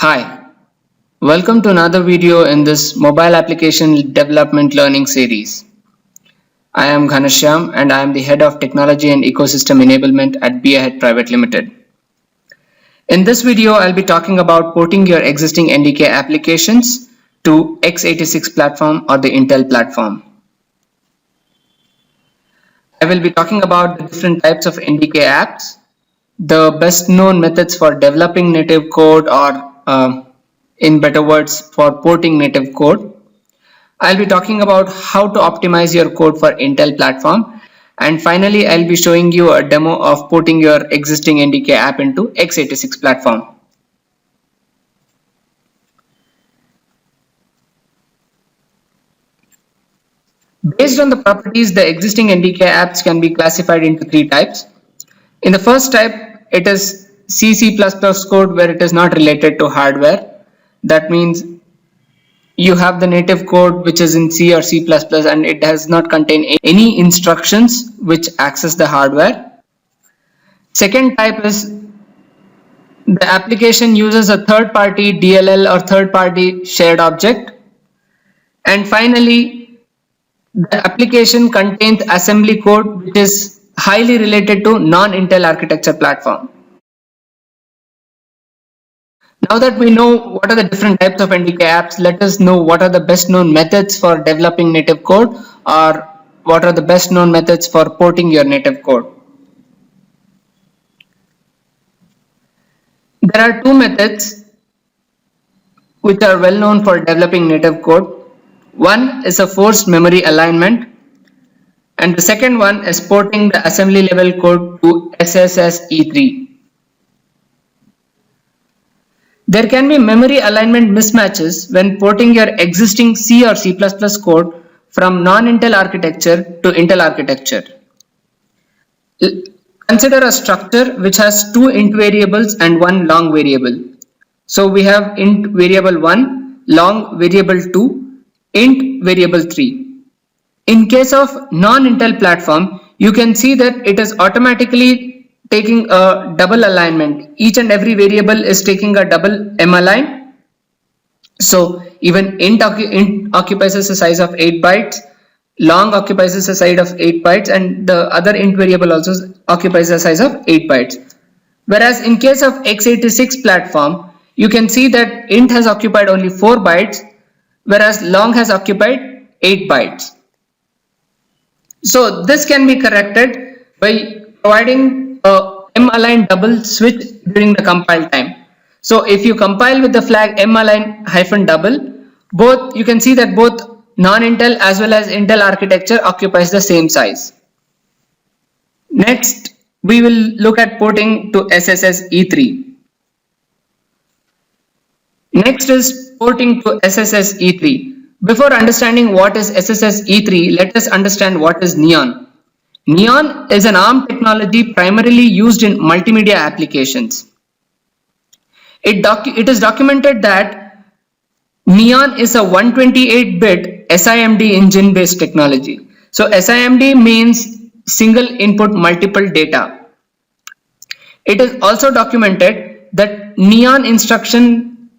Hi, welcome to another video in this mobile application development learning series. I am Ghanshyam and I am the head of technology and ecosystem enablement at Be Ahead Private Limited. In this video, I'll be talking about porting your existing NDK applications to x86 platform or the Intel platform. I will be talking about the different types of NDK apps, the best known methods for developing native code or in better words for porting native code. I'll be talking about how to optimize your code for Intel platform, and finally I'll be showing you a demo of porting your existing NDK app into x86 platform. Based on the properties, the existing NDK apps can be classified into three types. In the first type, it is C++ code where it is not related to hardware. That means you have the native code which is in C or C++ and it does not contain any instructions which access the hardware. Second type is the application uses a third-party DLL or third-party shared object. And finally, the application contains assembly code which is highly related to non-Intel architecture platform. Now that we know what are the different types of NDK apps, let us know what are the best known methods for developing native code or what are the best known methods for porting your native code. There are two methods which are well known for developing native code. One is a forced memory alignment and the second one is porting the assembly level code to SSSE3. There can be memory alignment mismatches when porting your existing C or C++ code from non-Intel architecture to Intel architecture. Consider a structure which has two int variables and one long variable. So we have int variable 1, long variable 2, int variable 3. In case of non-Intel platform, you can see that it is automatically taking a double alignment. Each and every variable is taking a double M align. So even int occupies a size of 8 bytes, long occupies a size of 8 bytes, and the other int variable also occupies a size of 8 bytes. Whereas in case of x86 platform, you can see that int has occupied only 4 bytes, whereas long has occupied 8 bytes. So this can be corrected by providing a M-align double switch during the compile time. So if you compile with the flag M-align -double, you can see that both non-Intel as well as Intel architecture occupies the same size. Next, we will look at porting to SSSE3. Next is porting to SSSE3. Before understanding what is SSSE3, let us understand what is Neon. Neon is an ARM technology primarily used in multimedia applications. It is documented that Neon is a 128-bit SIMD engine based technology. So SIMD means single input multiple data. It is also documented that Neon instruction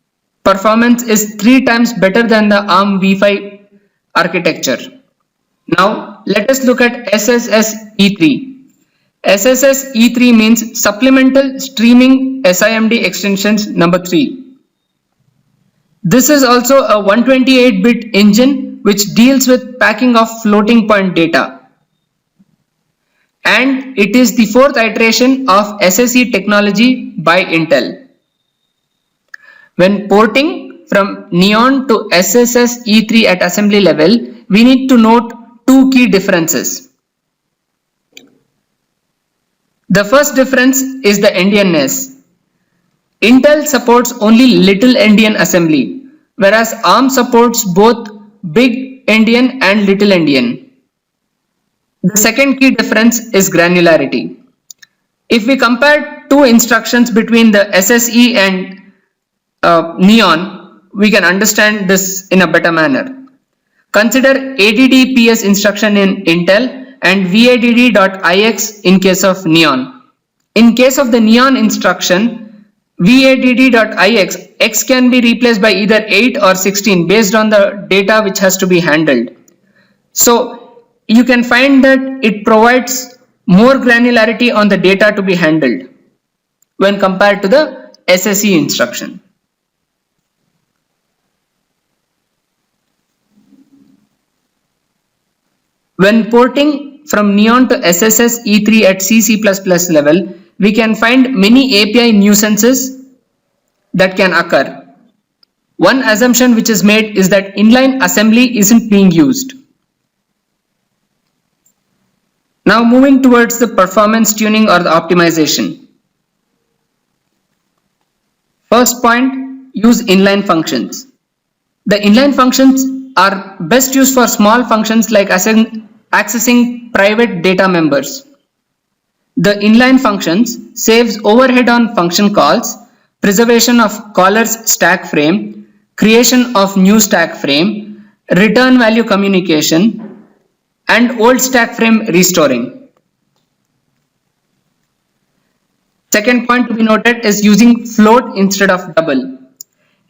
performance is 3 times better than the ARM v5 architecture. Now let us look at SSSE3. SSSE3 means Supplemental Streaming SIMD Extensions number 3. This is also a 128-bit engine which deals with packing of floating point data. And it is the 4th iteration of SSE technology by Intel. When porting from Neon to SSSE3 at assembly level, we need to note two key differences. The first difference is the endianness. Intel supports only little endian assembly, whereas ARM supports both big endian and little endian. The second key difference is granularity. If we compare two instructions between the SSE and Neon, we can understand this in a better manner. Consider addps instruction in Intel and vadd.ix in case of Neon. In case of the Neon instruction, vadd.ix, x can be replaced by either 8 or 16 based on the data which has to be handled. So you can find that it provides more granularity on the data to be handled when compared to the SSE instruction. When porting from Neon to SSS E3 at C++ level, we can find many API nuisances that can occur. One assumption which is made is that inline assembly isn't being used. Now moving towards the performance tuning or the optimization. First point, use inline functions. The inline functions are best used for small functions like accessing private data members. The inline functions saves overhead on function calls, preservation of caller's stack frame, creation of new stack frame, return value communication, and old stack frame restoring. Second point to be noted is using float instead of double.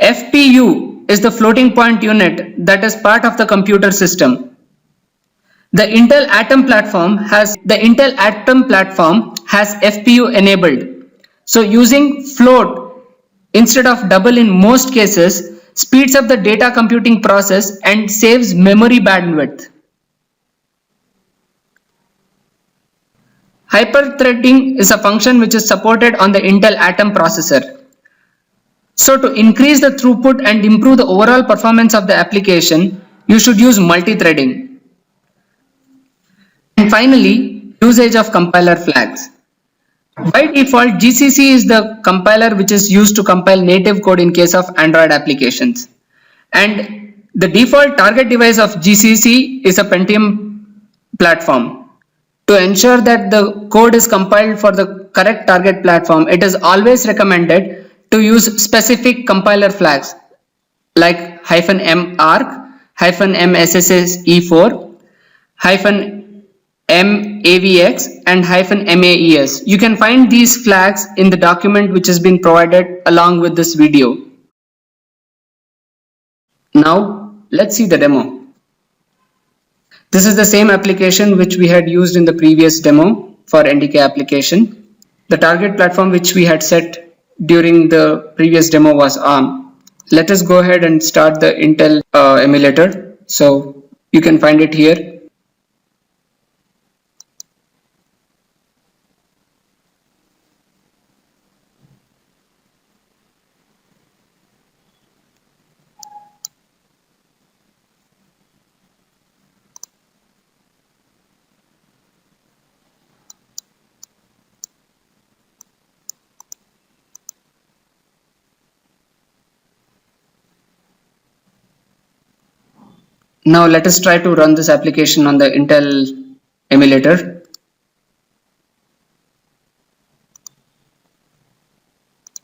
FPU is the floating point unit that is part of the computer system. The Intel Atom platform has FPU enabled. So using float instead of double in most cases speeds up the data computing process and saves memory bandwidth. Hyperthreading is a function which is supported on the Intel Atom processor. So to increase the throughput and improve the overall performance of the application, you should use multi-threading. And finally, usage of compiler flags. By default, GCC is the compiler which is used to compile native code in case of Android applications. And the default target device of GCC is a Pentium platform. To ensure that the code is compiled for the correct target platform, it is always recommended to use specific compiler flags like -mark, -mssse4, -mavx and -maes. You can find these flags in the document which has been provided along with this video. Now let's see the demo. This is the same application which we had used in the previous demo for NDK application. The target platform which we had set during the previous demo was ARM. Let us go ahead and start the Intel emulator. So you can find it here. Now let us try to run this application on the Intel emulator.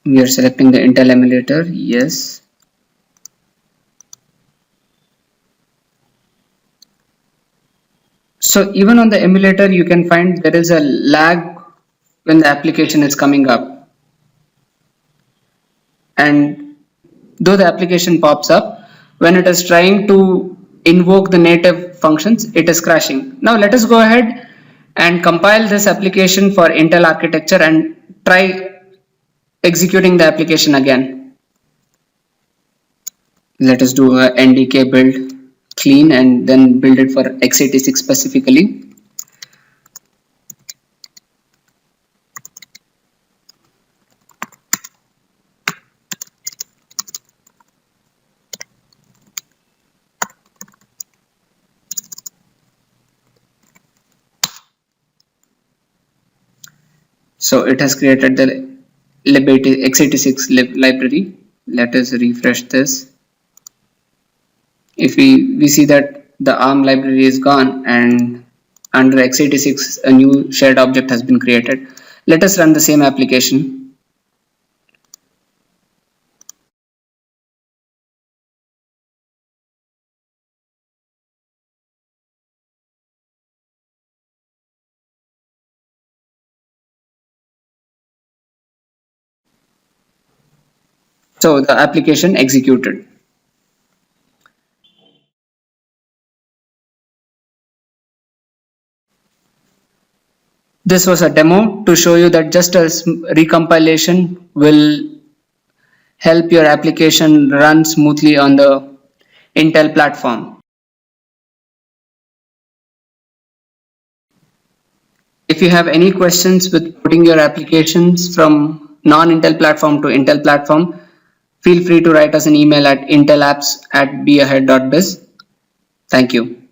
We are selecting the Intel emulator, yes. So even on the emulator you can find there is a lag when the application is coming up. And though the application pops up, when it is trying to invoke the native functions, it is crashing. Now let us go ahead and compile this application for Intel architecture and try executing the application again. Let us do a NDK build clean and then build it for x86 specifically. So it has created the x86 library. Let us refresh this. If we see that the ARM library is gone and under x86 a new shared object has been created. Let us run the same application. So the application executed. This was a demo to show you that just a recompilation will help your application run smoothly on the Intel platform. If you have any questions with putting your applications from non-Intel platform to Intel platform, feel free to write us an email at intelaps@beahead.biz. Thank you.